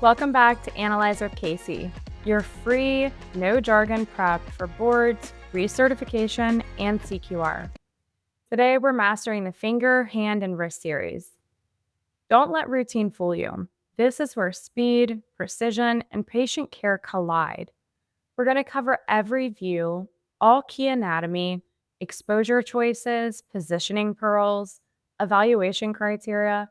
Welcome back to Analyze with Casey, your free, no-jargon prep for boards, recertification, and CQR. Today, we're mastering the finger, hand, and wrist series. Don't let routine fool you. This is where speed, precision, and patient care collide. We're going to cover every view, all key anatomy, exposure choices, positioning pearls, evaluation criteria,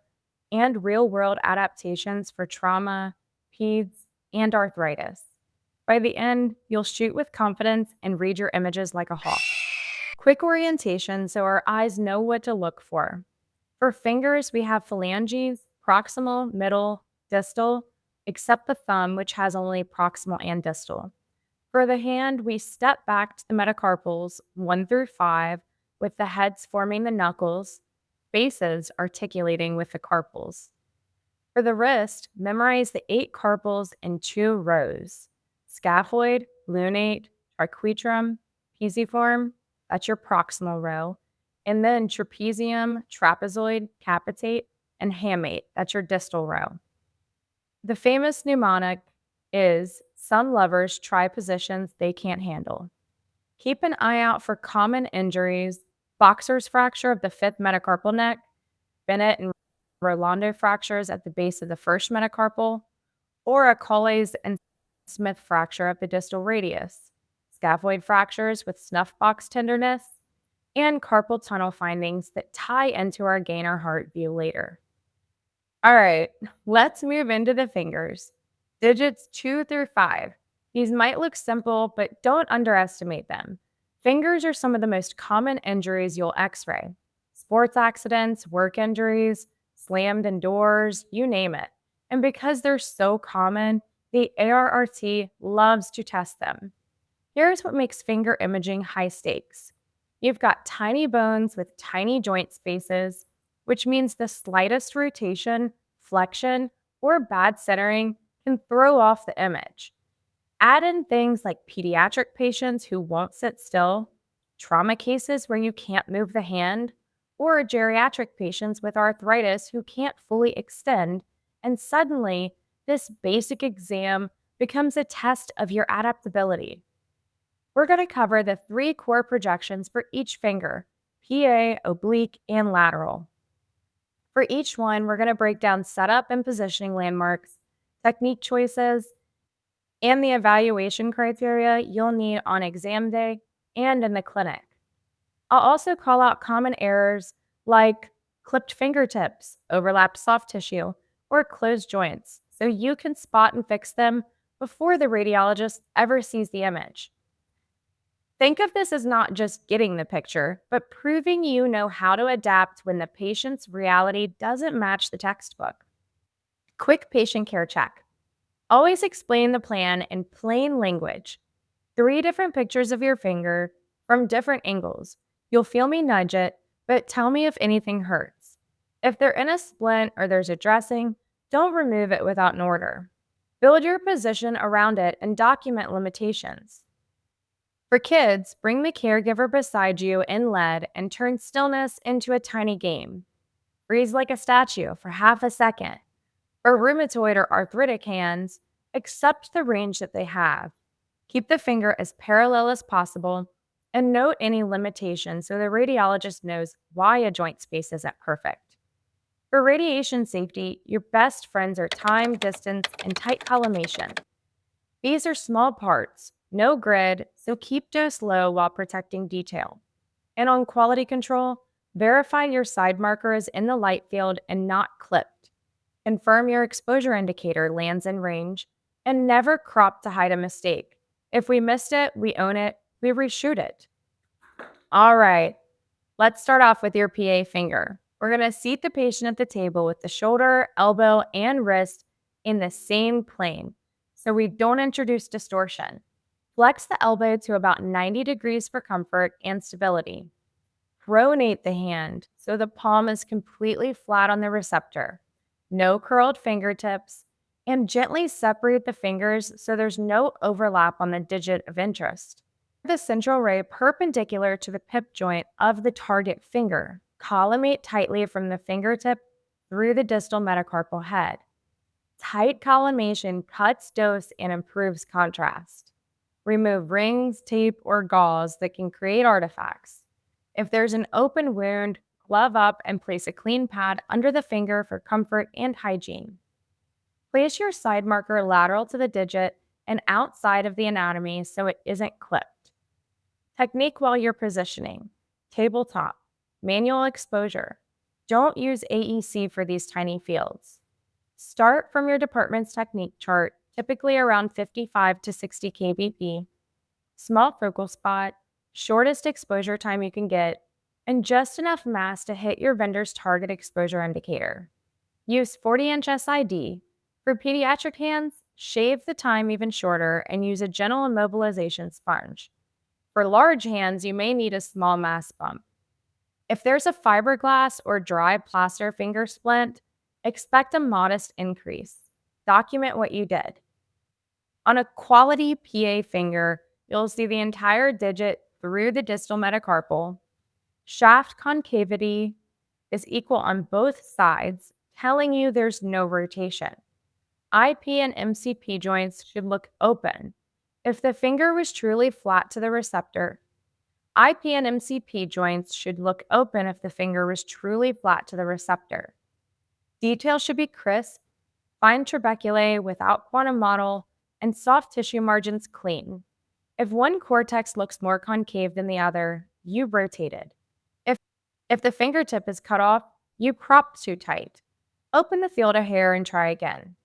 and real-world adaptations for trauma, peds, and arthritis. By the end, you'll shoot with confidence and read your images like a hawk. Quick orientation so our eyes know what to look for. For fingers, we have phalanges, proximal, middle, distal, except the thumb, which has only proximal and distal. For the hand, we step back to the metacarpals 1 through 5, with the heads forming the knuckles, bases articulating with the carpals. For the wrist, memorize the 8 carpals in 2 rows: scaphoid, lunate, triquetrum, pisiform, that's your proximal row, and then trapezium, trapezoid, capitate, and hamate, that's your distal row. The famous mnemonic is, some lovers try positions they can't handle. Keep an eye out for common injuries: boxer's fracture of the 5th metacarpal neck, Bennett and Rolando fractures at the base of the 1st metacarpal, or a Colles and Smith fracture of the distal radius, scaphoid fractures with snuff box tenderness, and carpal tunnel findings that tie into our gainer heart view later. All right, let's move into the fingers. Digits 2 through 5. These might look simple, but don't underestimate them. Fingers are some of the most common injuries you'll x-ray. Sports accidents, work injuries, slammed indoors, you name it. And because they're so common, the ARRT loves to test them. Here's what makes finger imaging high stakes. You've got tiny bones with tiny joint spaces, which means the slightest rotation, flexion, or bad centering can throw off the image. Add in things like pediatric patients who won't sit still, trauma cases where you can't move the hand, or geriatric patients with arthritis who can't fully extend, and suddenly this basic exam becomes a test of your adaptability. We're going to cover the 3 core projections for each finger: PA, oblique, and lateral. For each one, we're going to break down setup and positioning landmarks, technique choices, and the evaluation criteria you'll need on exam day and in the clinic. I'll also call out common errors like clipped fingertips, overlapped soft tissue, or closed joints, so you can spot and fix them before the radiologist ever sees the image. Think of this as not just getting the picture, but proving you know how to adapt when the patient's reality doesn't match the textbook. Quick patient care check. Always explain the plan in plain language. 3 different pictures of your finger from different angles. You'll feel me nudge it, but tell me if anything hurts. If they're in a splint or there's a dressing, don't remove it without an order. Build your position around it and document limitations. For kids, bring the caregiver beside you in lead and turn stillness into a tiny game. Freeze like a statue for half a second. For rheumatoid or arthritic hands, accept the range that they have. Keep the finger as parallel as possible and note any limitations so the radiologist knows why a joint space isn't perfect. For radiation safety, your best friends are time, distance, and tight collimation. These are small parts, no grid, so keep dose low while protecting detail. And on quality control, verify your side marker is in the light field and not clipped. Confirm your exposure indicator lands in range, and never crop to hide a mistake. If we missed it, we own it, we reshoot it. All right, let's start off with your PA finger. We're going to seat the patient at the table with the shoulder, elbow, and wrist in the same plane, so we don't introduce distortion. Flex the elbow to about 90 degrees for comfort and stability. Pronate the hand so the palm is completely flat on the receptor. No curled fingertips, and gently separate the fingers so there's no overlap on the digit of interest. The central ray perpendicular to the pip joint of the target finger. Collimate tightly from the fingertip through the distal metacarpal head. Tight collimation cuts dose and improves contrast. Remove rings, tape, or gauze that can create artifacts. If there's an open wound, glove up and place a clean pad under the finger for comfort and hygiene. Place your side marker lateral to the digit and outside of the anatomy so it isn't clipped. Technique while you're positioning. Tabletop. Manual exposure. Don't use AEC for these tiny fields. Start from your department's technique chart, typically around 55 to 60 kVp. Small focal spot, shortest exposure time you can get, and just enough mass to hit your vendor's target exposure indicator. Use 40-inch SID. For pediatric hands, shave the time even shorter and use a gentle immobilization sponge. For large hands, you may need a small mass bump. If there's a fiberglass or dry plaster finger splint, expect a modest increase. Document what you did. On a quality PA finger, you'll see the entire digit through the distal metacarpal. Shaft concavity is equal on both sides, telling you there's no rotation. IP and MCP joints should look open. If the finger was truly flat to the receptor, IP and MCP joints should look open if the finger was truly flat to the receptor. Detail should be crisp, fine trabeculae without quantum model, and soft tissue margins clean. If one cortex looks more concave than the other, you rotated. If the fingertip is cut off, you cropped too tight. Open the field of hair and try again.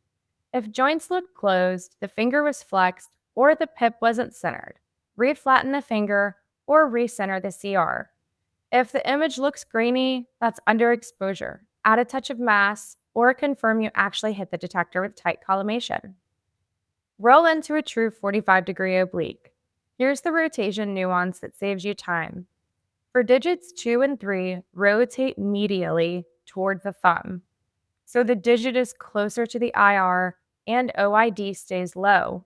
If joints look closed, the finger was flexed, or the pip wasn't centered, reflatten the finger or recenter the CR. If the image looks grainy, that's underexposure. Add a touch of mass or confirm you actually hit the detector with tight collimation. Roll into a true 45-degree oblique. Here's the rotation nuance that saves you time. For digits 2 and 3, rotate medially toward the thumb, so the digit is closer to the IR and OID stays low.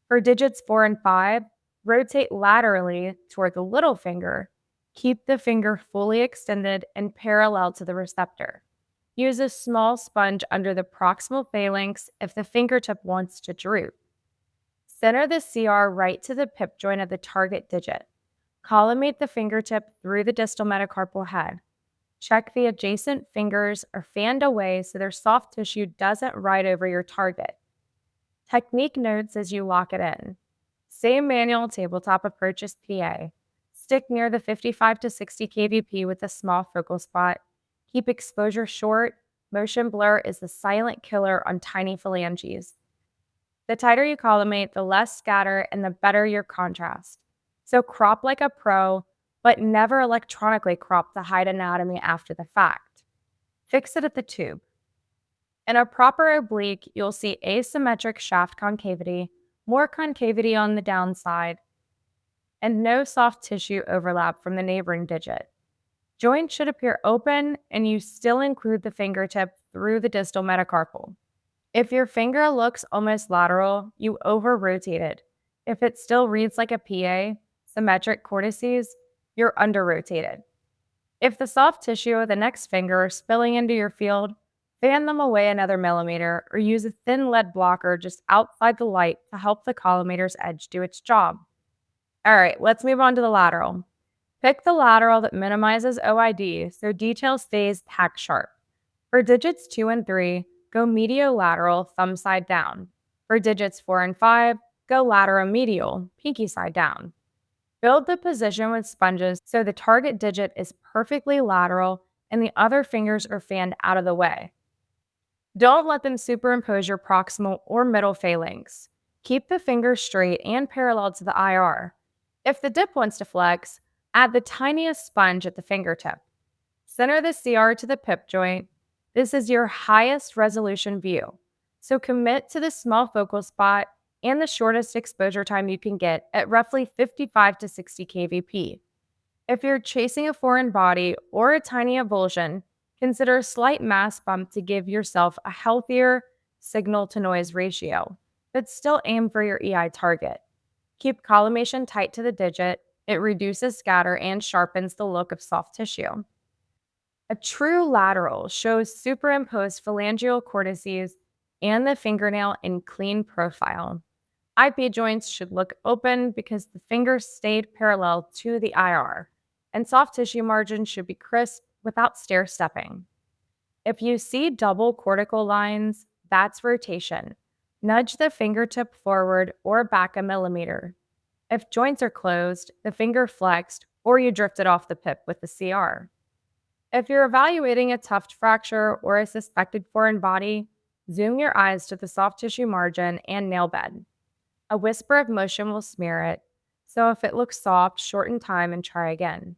For digits 4 and 5, rotate laterally toward the little finger. Keep the finger fully extended and parallel to the receptor. Use a small sponge under the proximal phalanx if the fingertip wants to droop. Center the CR right to the pip joint of the target digit. Collimate the fingertip through the distal metacarpal head. Check the adjacent fingers are fanned away so their soft tissue doesn't ride over your target. Technique notes as you lock it in. Same manual tabletop approach as PA. Stick near the 55 to 60 kVp with a small focal spot. Keep exposure short. Motion blur is the silent killer on tiny phalanges. The tighter you collimate, the less scatter and the better your contrast. So crop like a pro, but never electronically crop the hide anatomy after the fact. Fix it at the tube. In a proper oblique, you'll see asymmetric shaft concavity, more concavity on the downside, and no soft tissue overlap from the neighboring digit. Joints should appear open, and you still include the fingertip through the distal metacarpal. If your finger looks almost lateral, you over-rotated. If it still reads like a PA, symmetric cortices, you're under-rotated. If the soft tissue of the next finger is spilling into your field, fan them away another millimeter or use a thin lead blocker just outside the light to help the collimator's edge do its job. All right, let's move on to the lateral. Pick the lateral that minimizes OID so detail stays tack sharp. For digits 2 and 3, go mediolateral, thumb side down. For digits 4 and 5, go lateromedial, pinky side down. Build the position with sponges so the target digit is perfectly lateral and the other fingers are fanned out of the way. Don't let them superimpose your proximal or middle phalanx. Keep the fingers straight and parallel to the IR. If the dip wants to flex, add the tiniest sponge at the fingertip. Center the CR to the pip joint. This is your highest resolution view, so commit to the small focal spot and the shortest exposure time you can get at roughly 55 to 60 kVp. If you're chasing a foreign body or a tiny avulsion, consider a slight mass bump to give yourself a healthier signal-to-noise ratio, but still aim for your EI target. Keep collimation tight to the digit. It reduces scatter and sharpens the look of soft tissue. A true lateral shows superimposed phalangeal cortices and the fingernail in clean profile. IP joints should look open because the finger stayed parallel to the IR, and soft tissue margins should be crisp without stair stepping. If you see double cortical lines, that's rotation. Nudge the fingertip forward or back a millimeter. If joints are closed, the finger flexed, or you drifted off the pip with the CR. If you're evaluating a tuft fracture or a suspected foreign body, zoom your eyes to the soft tissue margin and nail bed. A whisper of motion will smear it, so if it looks soft, shorten time and try again.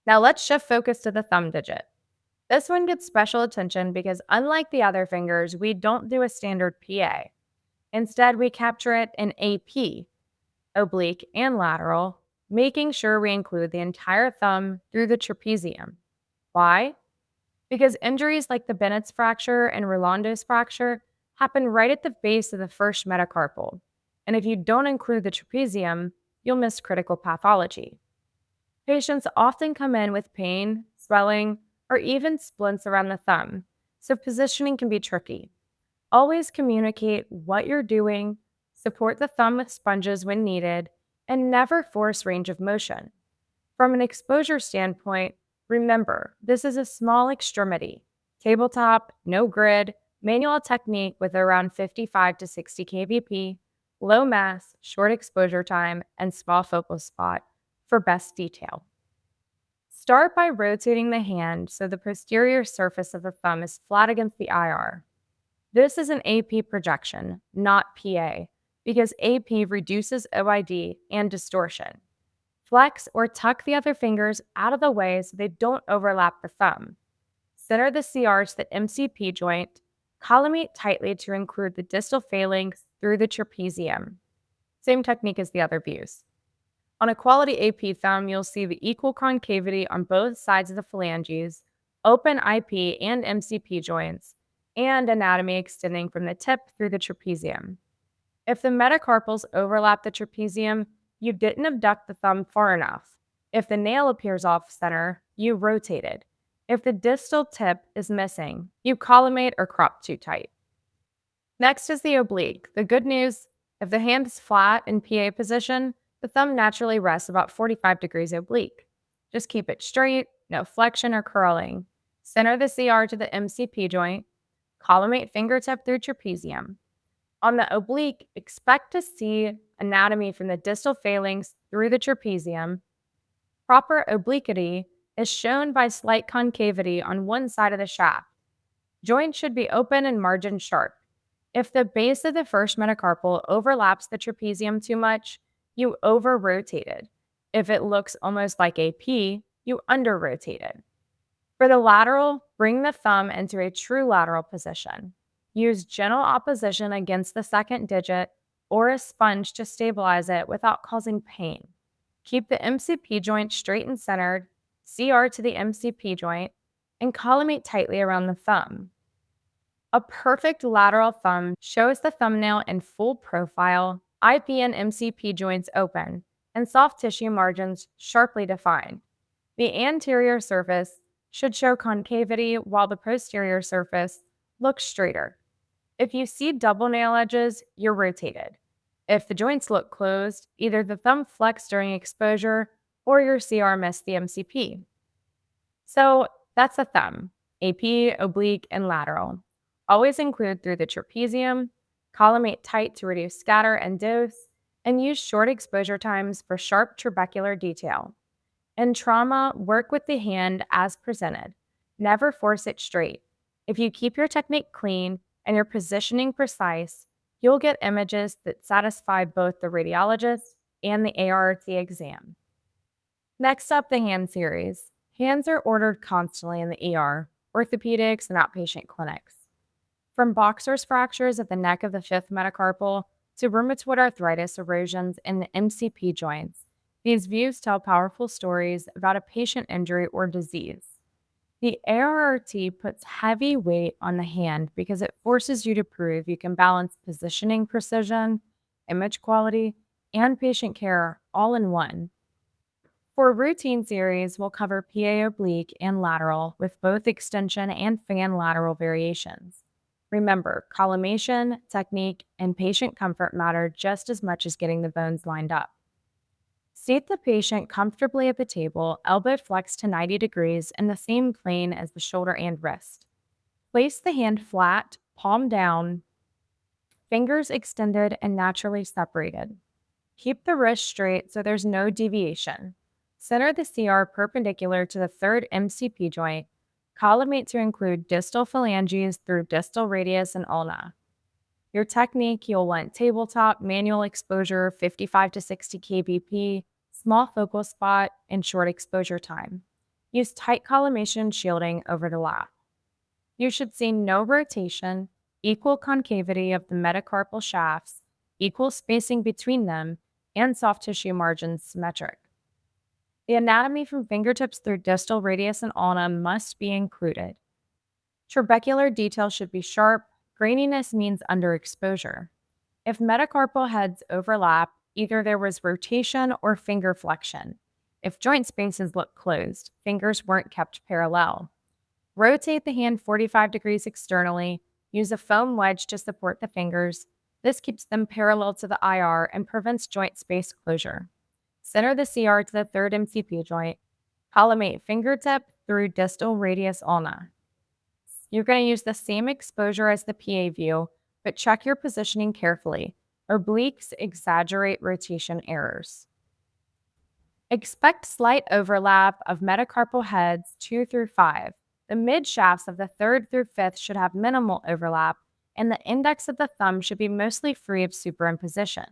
Now let's shift focus to the thumb digit. This one gets special attention because unlike the other fingers, we don't do a standard PA. Instead, we capture it in AP, oblique and lateral, making sure we include the entire thumb through the trapezium. Why? Because injuries like the Bennett's fracture and Rolando's fracture happen right at the base of the first metacarpal. And if you don't include the trapezium, you'll miss critical pathology. Patients often come in with pain, swelling, or even splints around the thumb, so positioning can be tricky. Always communicate what you're doing, support the thumb with sponges when needed, and never force range of motion. From an exposure standpoint, remember, this is a small extremity. Tabletop, no grid, manual technique with around 55 to 60 kVp, low mass, short exposure time, and small focal spot for best detail. Start by rotating the hand so the posterior surface of the thumb is flat against the IR. This is an AP projection, not PA, because AP reduces OID and distortion. Flex or tuck the other fingers out of the way so they don't overlap the thumb. Center the CR to the MCP joint. Collimate tightly to include the distal phalanx through the trapezium. Same technique as the other views. On a quality AP thumb, you'll see the equal concavity on both sides of the phalanges, open IP and MCP joints, and anatomy extending from the tip through the trapezium. If the metacarpals overlap the trapezium, you didn't abduct the thumb far enough. If the nail appears off center, you rotated. If the distal tip is missing, you collimate or crop too tight. Next is the oblique. The good news, if the hand is flat in PA position, the thumb naturally rests about 45 degrees oblique. Just keep it straight, no flexion or curling. Center the CR to the MCP joint. Collimate fingertip through trapezium. On the oblique, expect to see anatomy from the distal phalanx through the trapezium. Proper obliquity is shown by slight concavity on one side of the shaft. Joints should be open and margin sharp. If the base of the first metacarpal overlaps the trapezium too much, you over-rotated. If it looks almost like AP, you under-rotated. For the lateral, bring the thumb into a true lateral position. Use gentle opposition against the second digit or a sponge to stabilize it without causing pain. Keep the MCP joint straight and centered, CR to the MCP joint, and collimate tightly around the thumb. A perfect lateral thumb shows the thumbnail in full profile, IP and MCP joints open, and soft tissue margins sharply defined. The anterior surface should show concavity while the posterior surface looks straighter. If you see double nail edges, you're rotated. If the joints look closed, either the thumb flexed during exposure or your CR missed the MCP. So that's a thumb, AP, oblique, and lateral. Always include through the trapezium, collimate tight to reduce scatter and dose, and use short exposure times for sharp trabecular detail. In trauma, work with the hand as presented. Never force it straight. If you keep your technique clean and your positioning precise, you'll get images that satisfy both the radiologist and the ARRT exam. Next up, the hand series. Hands are ordered constantly in the ER, orthopedics, and outpatient clinics. From boxer's fractures at the neck of the fifth metacarpal to rheumatoid arthritis erosions in the MCP joints, these views tell powerful stories about a patient injury or disease. The ARRT puts heavy weight on the hand because it forces you to prove you can balance positioning precision, image quality, and patient care all in one. For a routine series, we'll cover PA oblique and lateral with both extension and fan lateral variations. Remember, collimation, technique, and patient comfort matter just as much as getting the bones lined up. Seat the patient comfortably at the table, elbow flexed to 90 degrees in the same plane as the shoulder and wrist. Place the hand flat, palm down, fingers extended and naturally separated. Keep the wrist straight so there's no deviation. Center the CR perpendicular to the third MCP joint. Collimate to include distal phalanges through distal radius and ulna. Your technique, you'll want tabletop, manual exposure, 55 to 60 kbp, small focal spot, and short exposure time. Use tight collimation shielding over the lap. You should see no rotation, equal concavity of the metacarpal shafts, equal spacing between them, and soft tissue margins symmetric. The anatomy from fingertips through distal radius and ulna must be included. Trabecular detail should be sharp. Graininess means underexposure. If metacarpal heads overlap, either there was rotation or finger flexion. If joint spaces look closed, fingers weren't kept parallel. Rotate the hand 45 degrees externally. Use a foam wedge to support the fingers. This keeps them parallel to the IR and prevents joint space closure. Center the CR to the third MCP joint. Collimate fingertip through distal radius ulna. You're going to use the same exposure as the PA view, but check your positioning carefully. Obliques exaggerate rotation errors. Expect slight overlap of metacarpal heads 2 through 5. The mid shafts of the 3rd through 5th should have minimal overlap, and the index of the thumb should be mostly free of superimposition.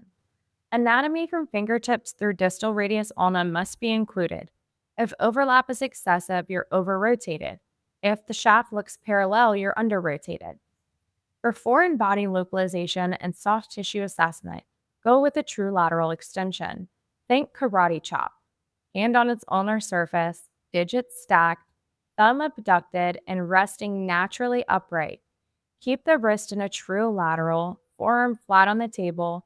Anatomy from fingertips through distal radius ulna must be included. If overlap is excessive, you're over-rotated. If the shaft looks parallel, you're under-rotated. For foreign body localization and soft tissue assessment, go with a true lateral extension. Think karate chop. Hand on its ulnar surface, digits stacked, thumb abducted and resting naturally upright. Keep the wrist in a true lateral, forearm flat on the table,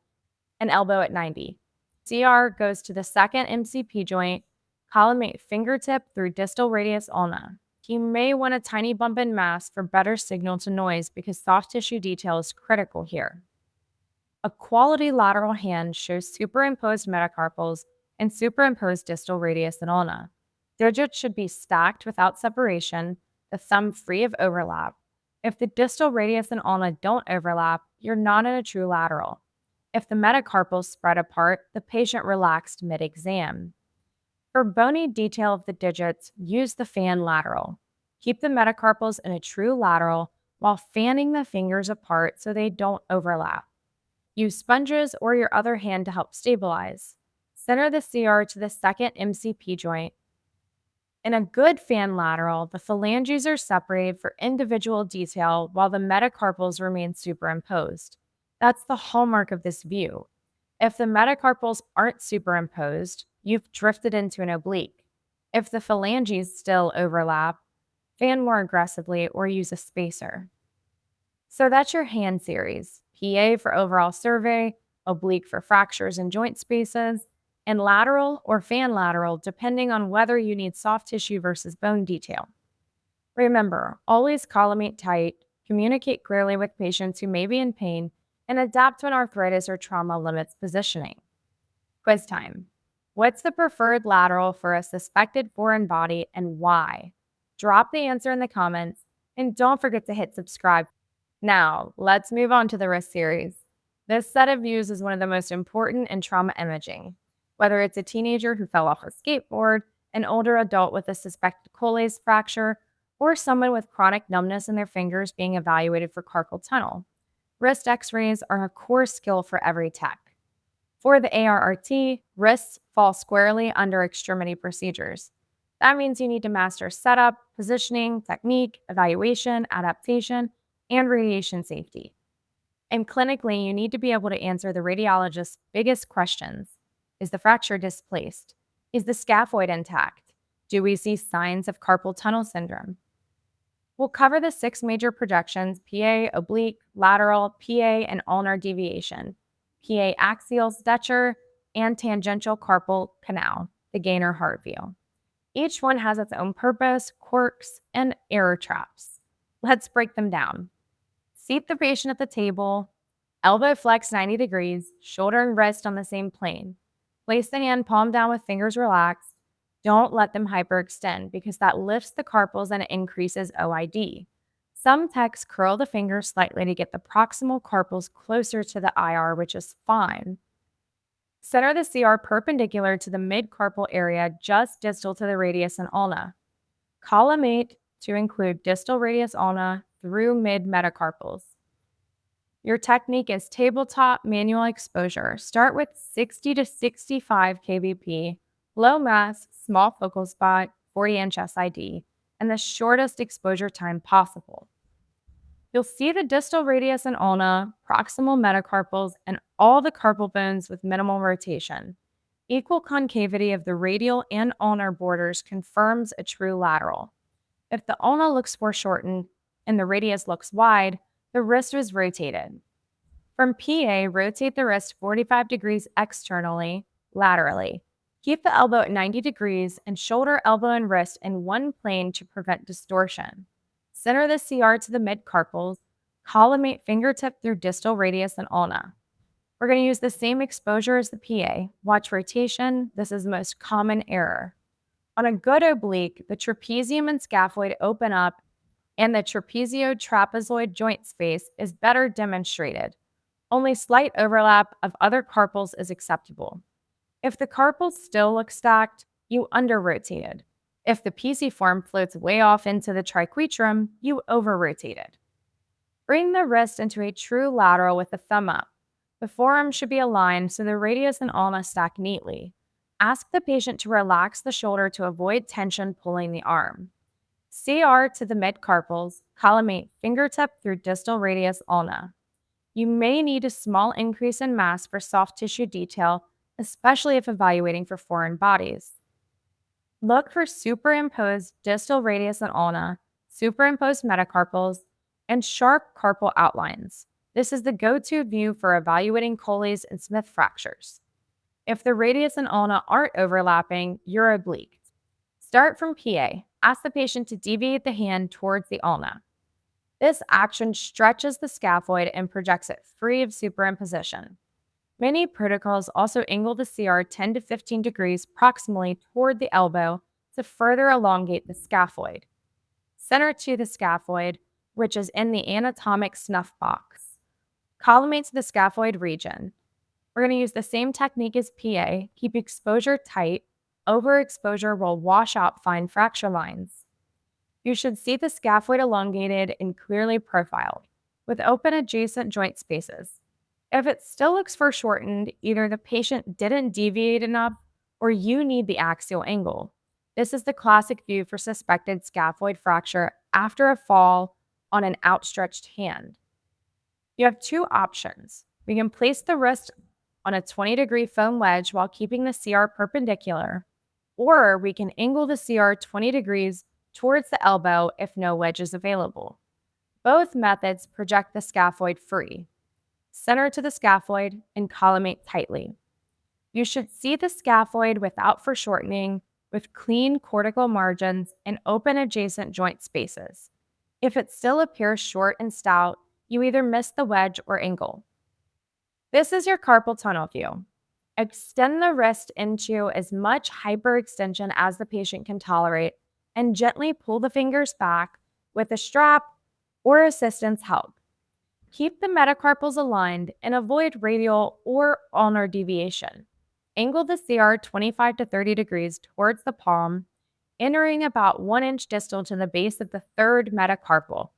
and elbow at 90. CR goes to the second MCP joint. Collimate fingertip through distal radius ulna. You may want a tiny bump in mass for better signal to noise because soft tissue detail is critical here. A quality lateral hand shows superimposed metacarpals and superimposed distal radius and ulna. Digits should be stacked without separation, the thumb free of overlap. If the distal radius and ulna don't overlap, you're not in a true lateral. If the metacarpals spread apart, the patient relaxed mid-exam. For bony detail of the digits, use the fan lateral. Keep the metacarpals in a true lateral while fanning the fingers apart so they don't overlap. Use sponges or your other hand to help stabilize. Center the CR to the second MCP joint. In a good fan lateral, the phalanges are separated for individual detail while the metacarpals remain superimposed. That's the hallmark of this view. If the metacarpals aren't superimposed, you've drifted into an oblique. If the phalanges still overlap, fan more aggressively or use a spacer. So that's your hand series. PA for overall survey, oblique for fractures and joint spaces, and lateral or fan lateral depending on whether you need soft tissue versus bone detail. Remember, always collimate tight, communicate clearly with patients who may be in pain, and adapt when arthritis or trauma limits positioning. Quiz time. What's the preferred lateral for a suspected foreign body and why? Drop the answer in the comments, and don't forget to hit subscribe. Now, let's move on to the wrist series. This set of views is one of the most important in trauma imaging. Whether it's a teenager who fell off a skateboard, an older adult with a suspected Colles fracture, or someone with chronic numbness in their fingers being evaluated for carpal tunnel, wrist x-rays are a core skill for every tech. For the ARRT, wrists fall squarely under extremity procedures. That means you need to master setup, positioning, technique, evaluation, adaptation, and radiation safety. And clinically, you need to be able to answer the radiologist's biggest questions. Is the fracture displaced? Is the scaphoid intact? Do we see signs of carpal tunnel syndrome? We'll cover the 6 major projections: PA, oblique, lateral, PA, and ulnar deviation, PA axial suture, and tangential carpal canal, the gainer heart view. Each one has its own purpose, quirks, and error traps. Let's break them down. Seat the patient at the table, elbow flex 90 degrees, shoulder and wrist on the same plane. Place the hand palm down with fingers relaxed. Don't let them hyperextend because that lifts the carpals and it increases OID. Some techs curl the fingers slightly to get the proximal carpals closer to the IR, which is fine. Center the CR perpendicular to the mid-carpal area just distal to the radius and ulna. Collimate to include distal radius ulna through mid-metacarpals. Your technique is tabletop manual exposure. Start with 60 to 65 kVp, low mass, small focal spot, 40-inch SID, and the shortest exposure time possible. You'll see the distal radius and ulna, proximal metacarpals, and all the carpal bones with minimal rotation. Equal concavity of the radial and ulnar borders confirms a true lateral. If the ulna looks foreshortened and the radius looks wide, the wrist was rotated. From PA, rotate the wrist 45 degrees externally, laterally. Keep the elbow at 90 degrees and shoulder, elbow, and wrist in one plane to prevent distortion. Center the CR to the mid-carpals. Collimate fingertip through distal radius and ulna. We're going to use the same exposure as the PA. Watch rotation. This is the most common error. On a good oblique, the trapezium and scaphoid open up and the trapezio-trapezoid joint space is better demonstrated. Only slight overlap of other carpals is acceptable. If the carpals still look stacked, you under-rotated. If the pisiform floats way off into the triquetrum, you over-rotated. Bring the wrist into a true lateral with the thumb up. The forearm should be aligned so the radius and ulna stack neatly. Ask the patient to relax the shoulder to avoid tension pulling the arm. CR to the mid-carpals, collimate fingertip through distal radius ulna. You may need a small increase in mass for soft tissue detail, especially if evaluating for foreign bodies. Look for superimposed distal radius and ulna, superimposed metacarpals, and sharp carpal outlines. This is the go-to view for evaluating Colles and Smith fractures. If the radius and ulna aren't overlapping, you're oblique. Start from PA. Ask the patient to deviate the hand towards the ulna. This action stretches the scaphoid and projects it free of superimposition. Many protocols also angle the CR 10 to 15 degrees proximally toward the elbow to further elongate the scaphoid. Center to the scaphoid, which is in the anatomic snuff box. Collimate to the scaphoid region. We're going to use the same technique as PA. Keep exposure tight. Overexposure will wash out fine fracture lines. You should see the scaphoid elongated and clearly profiled, with open adjacent joint spaces. If it still looks foreshortened, either the patient didn't deviate enough or you need the axial angle. This is the classic view for suspected scaphoid fracture after a fall on an outstretched hand. You have two options. We can place the wrist on a 20-degree foam wedge while keeping the CR perpendicular, or we can angle the CR 20 degrees towards the elbow if no wedge is available. Both methods project the scaphoid free. Center to the scaphoid and collimate tightly. You should see the scaphoid without foreshortening, with clean cortical margins and open adjacent joint spaces. If it still appears short and stout, you either miss the wedge or angle. This is your carpal tunnel view. Extend the wrist into as much hyperextension as the patient can tolerate and gently pull the fingers back with a strap or assistance help. Keep the metacarpals aligned and avoid radial or ulnar deviation. Angle the CR 25 to 30 degrees towards the palm, entering about 1 inch distal to the base of the third metacarpal.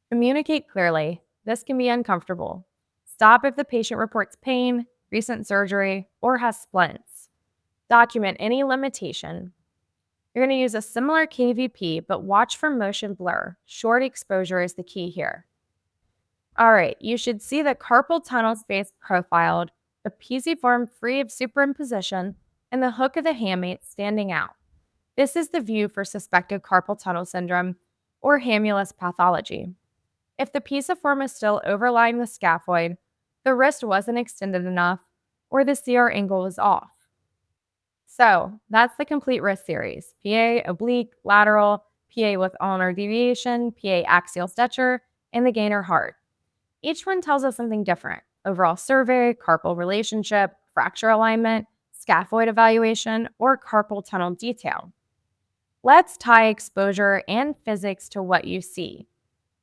Communicate clearly. This can be uncomfortable. Stop if the patient reports pain, recent surgery, or has splints. Document any limitation. You're going to use a similar KVP, but watch for motion blur. Short exposure is the key here. All right, you should see the carpal tunnel space profiled, the pisiform free of superimposition, and the hook of the hamate standing out. This is the view for suspected carpal tunnel syndrome or hamulus pathology. If the pisiform is still overlying the scaphoid, the wrist wasn't extended enough, or the CR angle was off. So that's the complete wrist series: PA, oblique, lateral, PA with ulnar deviation, PA axial stretcher, and the gainer heart. Each one tells us something different: overall survey, carpal relationship, fracture alignment, scaphoid evaluation, or carpal tunnel detail. Let's tie exposure and physics to what you see.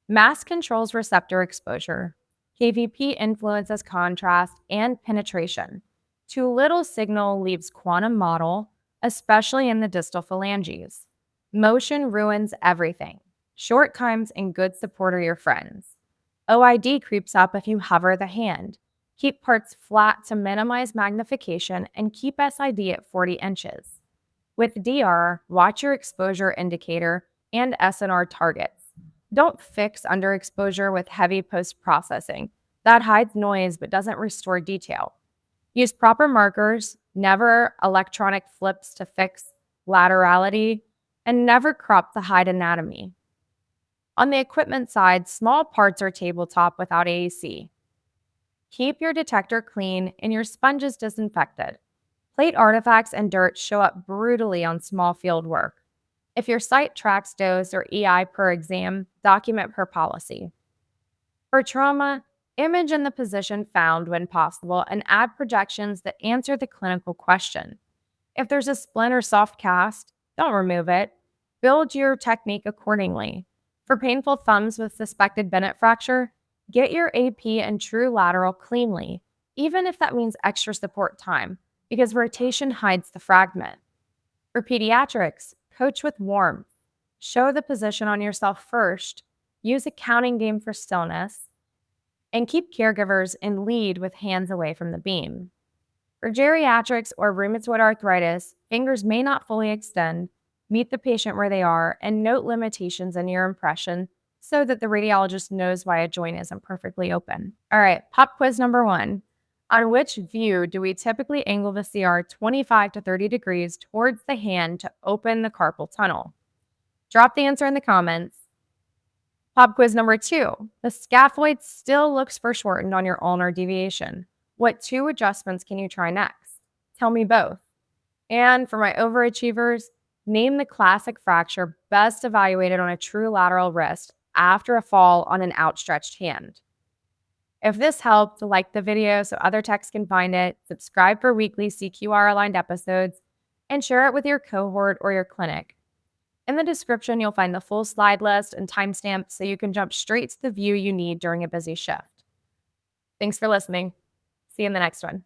Mass controls receptor exposure. KVP influences contrast and penetration. Too little signal leaves quantum model, especially in the distal phalanges. Motion ruins everything. Short times and good support are your friends. OID creeps up if you hover the hand. Keep parts flat to minimize magnification and keep SID at 40 inches. With DR, watch your exposure indicator and SNR targets. Don't fix underexposure with heavy post-processing. That hides noise but doesn't restore detail. Use proper markers, never electronic flips to fix laterality, and never crop to hide anatomy. On the equipment side, small parts are tabletop without AEC. Keep your detector clean and your sponges disinfected. Plate artifacts and dirt show up brutally on small field work. If your site tracks dose or EI per exam, document per policy. For trauma, image in the position found when possible and add projections that answer the clinical question. If there's a splint or soft cast, don't remove it. Build your technique accordingly. For painful thumbs with suspected Bennett fracture, get your AP and true lateral cleanly, even if that means extra support time, because rotation hides the fragment. For pediatrics, coach with warmth. Show the position on yourself first, use a counting game for stillness, and keep caregivers in lead with hands away from the beam. For geriatrics or rheumatoid arthritis, fingers may not fully extend. Meet the patient where they are and note limitations in your impression so that the radiologist knows why a joint isn't perfectly open. All right, pop quiz number 1. On which view do we typically angle the CR 25 to 30 degrees towards the hand to open the carpal tunnel? Drop the answer in the comments. Pop quiz number 2. The scaphoid still looks foreshortened on your ulnar deviation. What 2 adjustments can you try next? Tell me both. And for my overachievers, name the classic fracture best evaluated on a true lateral wrist after a fall on an outstretched hand. If this helped, like the video so other techs can find it, subscribe for weekly CQR-aligned episodes, and share it with your cohort or your clinic. In the description, you'll find the full slide list and timestamps so you can jump straight to the view you need during a busy shift. Thanks for listening. See you in the next one.